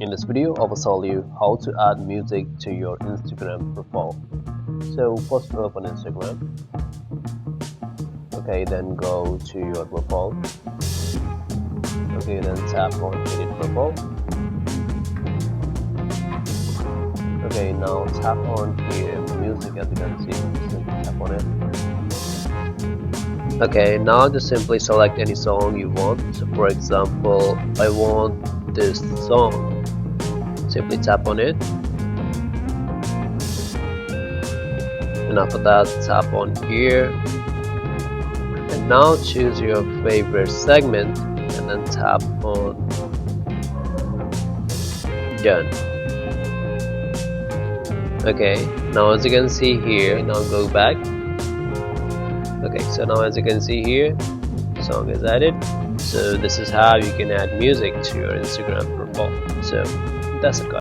In this video, I will tell you how to add music to your Instagram profile. So first open Instagram. Okay, then go to your profile. Okay, then tap on edit profile. Okay, now tap on here music as you can see. Simply tap on it. Okay, now just simply select any song you want. So for example, I want this song. Simply tap on it, and after that tap on here, and now choose your favorite segment and then tap on done. Okay, now as you can see here, now go back. Okay, so now as you can see here, the song is added. So this is how you can add music to your Instagram profile. So that's it, guys.